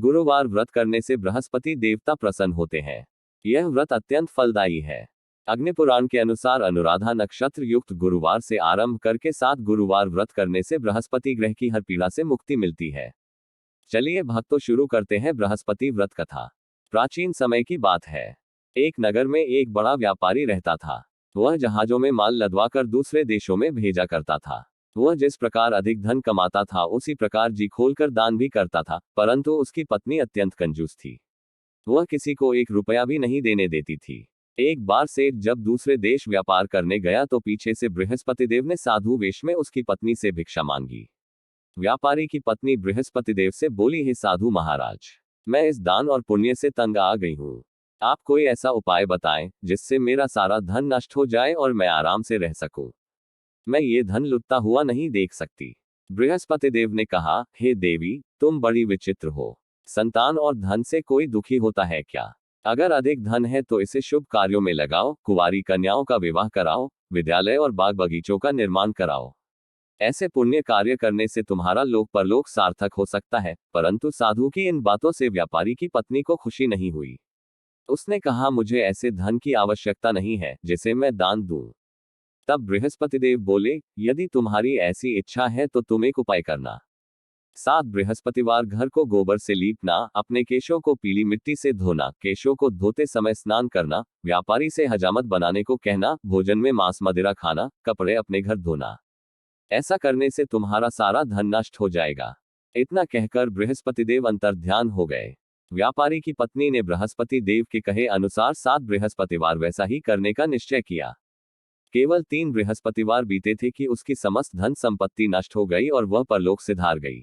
गुरुवार व्रत करने से बृहस्पति देवता प्रसन्न होते हैं। यह व्रत अत्यंत फलदायी है। अग्निपुराण के अनुसार अनुराधा नक्षत्र युक्त गुरुवार से आरंभ करके 7 गुरुवार व्रत करने से बृहस्पति ग्रह की हर पीड़ा से मुक्ति मिलती है। चलिए भक्तों, शुरू करते हैं बृहस्पति व्रत कथा। प्राचीन समय की बात है। एक नगर में एक बड़ा व्यापारी रहता था। वह जहाजों में माल लदवाकर दूसरे देशों में भेजा करता था। वह जिस प्रकार अधिक धन कमाता था उसी प्रकार जी खोलकर दान भी करता था, परंतु उसकी पत्नी अत्यंत कंजूस थी। वह किसी को 1 रुपया भी नहीं देने देती थी। एक बार सेठ जब दूसरे देश व्यापार करने गया तो पीछे से बृहस्पति देव ने साधु वेश में उसकी पत्नी से भिक्षा मांगी। व्यापारी की पत्नी बृहस्पति देव से बोली, हे साधु महाराज, मैं इस दान और पुण्य से तंग आ गई हूँ। आप कोई ऐसा उपाय बताएं जिससे मेरा सारा धन नष्ट हो जाए और मैं आराम से रह सकूं। मैं ये धन लुटता हुआ नहीं देख सकती। बृहस्पति देव ने कहा, हे देवी, तुम बड़ी विचित्र हो। संतान और धन से कोई दुखी होता है क्या? अगर अधिक धन है तो इसे शुभ कार्यों में लगाओ, कुंवारी कन्याओं का विवाह कराओ, विद्यालय और बाग बगीचों का निर्माण कराओ। ऐसे पुण्य कार्य करने से तुम्हारा लोक परलोक सार्थक हो सकता है। परंतु साधु की इन बातों से व्यापारी की पत्नी को खुशी नहीं हुई। उसने कहा, मुझे ऐसे धन की आवश्यकता नहीं है जिसे मैं दान दूं। तब बृहस्पति देव बोले, यदि तुम्हारी ऐसी इच्छा है तो तुम एक उपाय करना। 7 बृहस्पतिवार घर को गोबर से लीपना, अपने केशों को पीली मिट्टी से धोना, केशों को धोते समय स्नान करना, व्यापारी से हजामत बनाने को कहना, भोजन में मांस मदिरा खाना, कपड़े अपने घर धोना। ऐसा करने से तुम्हारा सारा धन नष्ट हो जाएगा। इतना कहकर बृहस्पति देव अंतर्ध्यान हो गए। व्यापारी की पत्नी ने बृहस्पति देव के कहे अनुसार 7 बृहस्पतिवार वैसा ही करने का निश्चय किया। केवल 3 बृहस्पतिवार बीते थे कि उसकी समस्त धन संपत्ति नष्ट हो गई और वह परलोक से धार गई।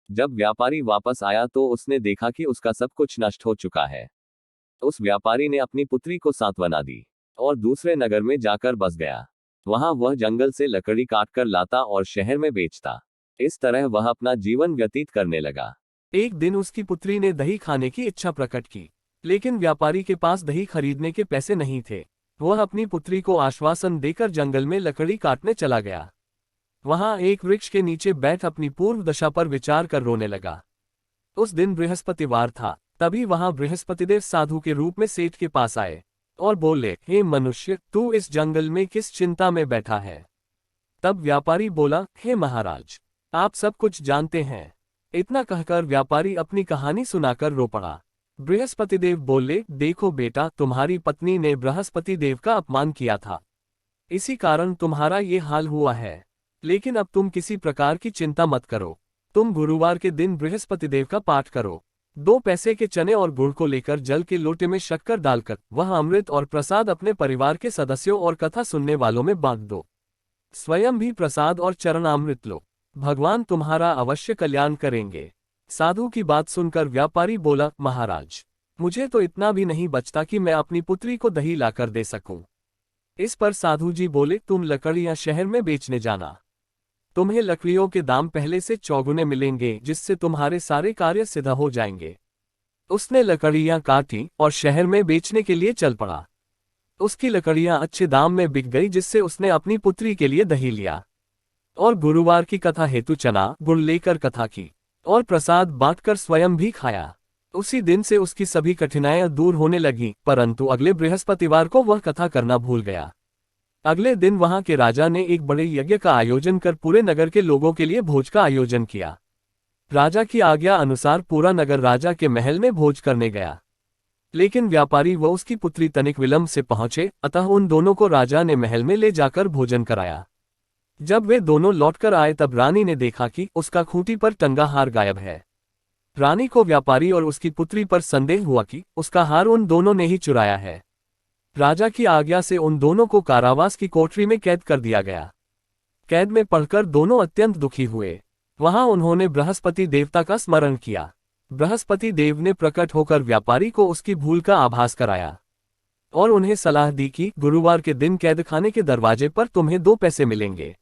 जब व्यापारी वापस आया तो उसने देखा कि उसका सब कुछ नष्ट हो चुका है। उस व्यापारी ने अपनी पुत्री को सांत्वना दी और दूसरे नगर में जाकर बस गया। वहां वह जंगल से लकड़ी काटकर लाता और शहर में बेचता। इस तरह वह अपना जीवन व्यतीत करने लगा। एक दिन उसकी पुत्री ने दही खाने की इच्छा प्रकट की, लेकिन व्यापारी के पास दही खरीदने के पैसे नहीं थे। वह अपनी पुत्री को आश्वासन देकर जंगल में लकड़ी काटने चला गया। वहां एक वृक्ष के नीचे बैठ अपनी पूर्व दशा पर विचार कर रोने लगा। उस दिन बृहस्पतिवार था। तभी वहां बृहस्पतिदेव साधु के रूप में सेठ के पास आए और बोले, हे मनुष्य, तू इस जंगल में किस चिंता में बैठा है? तब व्यापारी बोला, हे महाराज, आप सब कुछ जानते हैं। इतना कहकर व्यापारी अपनी कहानी सुनाकर रो पड़ा। बृहस्पतिदेव बोले, देखो बेटा, तुम्हारी पत्नी ने बृहस्पति देव का अपमान किया था, इसी कारण तुम्हारा ये हाल हुआ है। लेकिन अब तुम किसी प्रकार की चिंता मत करो। तुम गुरुवार के दिन बृहस्पति देव का पाठ करो। 2 पैसे के चने और गुड़ को लेकर जल के लोटे में शक्कर डालकर वह अमृत और प्रसाद अपने परिवार के सदस्यों और कथा सुनने वालों में बांट दो। स्वयं भी प्रसाद और चरणामृत लो। भगवान तुम्हारा अवश्य कल्याण करेंगे। साधु की बात सुनकर व्यापारी बोला, महाराज, मुझे तो इतना भी नहीं बचता कि मैं अपनी पुत्री को दही लाकर दे सकूं। इस पर साधु जी बोले, तुम लकड़ियां शहर में बेचने जाना। तुम्हें लकड़ियों के दाम पहले से चौगुने मिलेंगे, जिससे तुम्हारे सारे कार्य सिद्ध हो जाएंगे। उसने लकड़ियां काटी और शहर में बेचने के लिए चल पड़ा। उसकी लकड़ियां अच्छे दाम में बिक गई, जिससे उसने अपनी पुत्री के लिए दही लिया और गुरुवार की कथा हेतु चना गुड़ लेकर कथा की और प्रसाद बांटकर स्वयं भी खाया। उसी दिन से उसकी सभी कठिनाइयां दूर होने लगी, परंतु अगले बृहस्पतिवार को वह कथा करना भूल गया। अगले दिन वहां के राजा ने एक बड़े यज्ञ का आयोजन कर पूरे नगर के लोगों के लिए भोज का आयोजन किया। राजा की आज्ञा अनुसार पूरा नगर राजा के महल में भोज करने गया, लेकिन व्यापारी व उसकी पुत्री तनिक विलंब से पहुंचे, अतः उन दोनों को राजा ने महल में ले जाकर भोजन कराया। जब वे दोनों लौटकर आए तब रानी ने देखा कि उसका खूंटी पर टंगा हार गायब है। रानी को व्यापारी और उसकी पुत्री पर संदेह हुआ कि उसका हार उन दोनों ने ही चुराया है। राजा की आज्ञा से उन दोनों को कारावास की कोठरी में कैद कर दिया गया। कैद में पढ़कर दोनों अत्यंत दुखी हुए। वहां उन्होंने बृहस्पति देवता का स्मरण किया। बृहस्पति देव ने प्रकट होकर व्यापारी को उसकी भूल का आभास कराया और उन्हें सलाह दी कि गुरुवार के दिन कैदखाने के दरवाजे पर तुम्हें 2 पैसे मिलेंगे।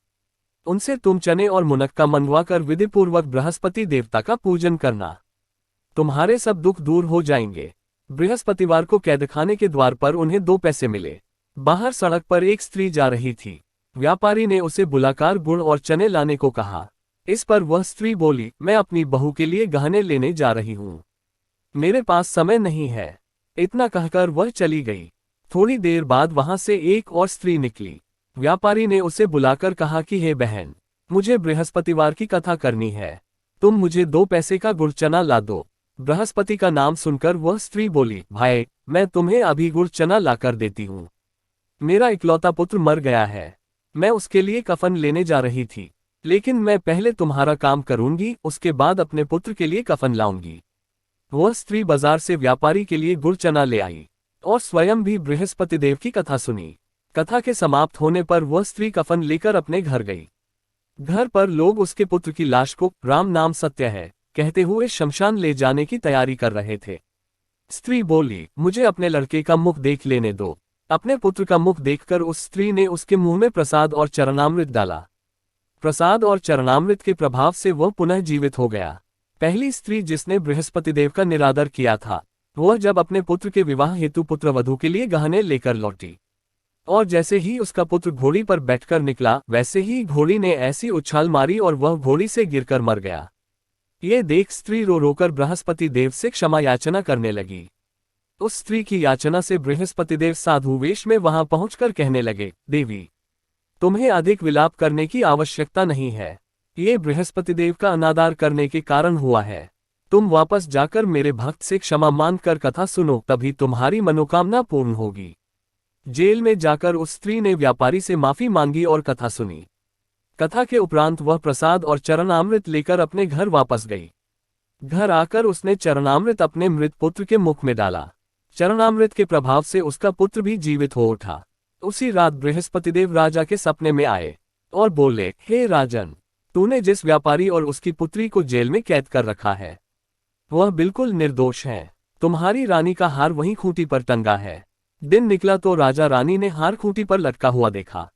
उनसे तुम चने और मुनक्का मंगवाकर विधिपूर्वक बृहस्पति देवता का पूजन करना। तुम्हारे सब दुख दूर हो जाएंगे। बृहस्पतिवार को कैदखाने के द्वार पर उन्हें 2 पैसे मिले। बाहर सड़क पर एक स्त्री जा रही थी। व्यापारी ने उसे बुलाकर गुड़ और चने लाने को कहा। इस पर वह स्त्री बोली, मैं अपनी बहू के लिए गहने लेने जा रही हूँ। मेरे पास समय नहीं है। इतना कहकर वह चली गई। थोड़ी देर बाद वहां से एक और स्त्री निकली। व्यापारी ने उसे बुलाकर कहा कि हे बहन, मुझे बृहस्पतिवार की कथा करनी है, तुम मुझे 2 पैसे का गुड़ चना ला दो। बृहस्पति का नाम सुनकर वह स्त्री बोली, भाई, मैं तुम्हें अभी गुड़ चना लाकर देती हूँ। मेरा इकलौता पुत्र मर गया है, मैं उसके लिए कफन लेने जा रही थी, लेकिन मैं पहले तुम्हारा काम करूंगी, उसके बाद अपने पुत्र के लिए कफन लाऊंगी। वह स्त्री बाजार से व्यापारी के लिए गुड़ चना ले आई और स्वयं भी बृहस्पति देव की कथा सुनी। कथा के समाप्त होने पर वह स्त्री कफन लेकर अपने घर गई। घर पर लोग उसके पुत्र की लाश को राम नाम सत्य है कहते हुए शमशान ले जाने की तैयारी कर रहे थे। स्त्री बोली, मुझे अपने लड़के का मुख देख लेने दो। अपने पुत्र का मुख देखकर उस स्त्री ने उसके मुंह में प्रसाद और चरणामृत डाला। प्रसाद और चरणामृत के प्रभाव से वह पुनः जीवित हो गया। पहली स्त्री जिसने बृहस्पति देव का निरादर किया था, वह जब अपने पुत्र के विवाह हेतु पुत्रवधू के लिए गहने लेकर लौटी और जैसे ही उसका पुत्र घोड़ी पर बैठकर निकला, वैसे ही घोड़ी ने ऐसी उछाल मारी और वह घोड़ी से गिरकर मर गया। ये देख स्त्री रो रोकर बृहस्पति देव से क्षमा याचना करने लगी। उस स्त्री की याचना से बृहस्पति देव साधु वेश में वहां पहुंचकर कहने लगे, देवी, तुम्हें अधिक विलाप करने की आवश्यकता नहीं है। ये बृहस्पति देव का अनादर करने के कारण हुआ है। तुम वापस जाकर मेरे भक्त से क्षमा मांगकर कथा सुनो, तभी तुम्हारी मनोकामना पूर्ण होगी। जेल में जाकर उस स्त्री ने व्यापारी से माफी मांगी और कथा सुनी। कथा के उपरांत वह प्रसाद और चरणामृत लेकर अपने घर वापस गई। घर आकर उसने चरणामृत अपने मृत पुत्र के मुख में डाला। चरणामृत के प्रभाव से उसका पुत्र भी जीवित हो उठा। उसी रात बृहस्पतिदेव राजा के सपने में आए और बोले, हे राजन, तूने जिस व्यापारी और उसकी पुत्री को जेल में कैद कर रखा है, वह बिल्कुल निर्दोष है। तुम्हारी रानी का हार वहीं खूंटी पर टंगा है। दिन निकला तो राजा रानी ने हार खूंटी पर लटका हुआ देखा।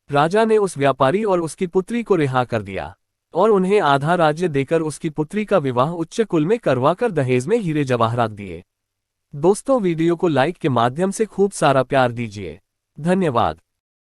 राजा ने उस व्यापारी और उसकी पुत्री को रिहा कर दिया और उन्हें आधा राज्य देकर उसकी पुत्री का विवाह उच्च कुल में करवाकर दहेज में हीरे जवाहरात दिए। दोस्तों, वीडियो को लाइक के माध्यम से खूब सारा प्यार दीजिए। धन्यवाद।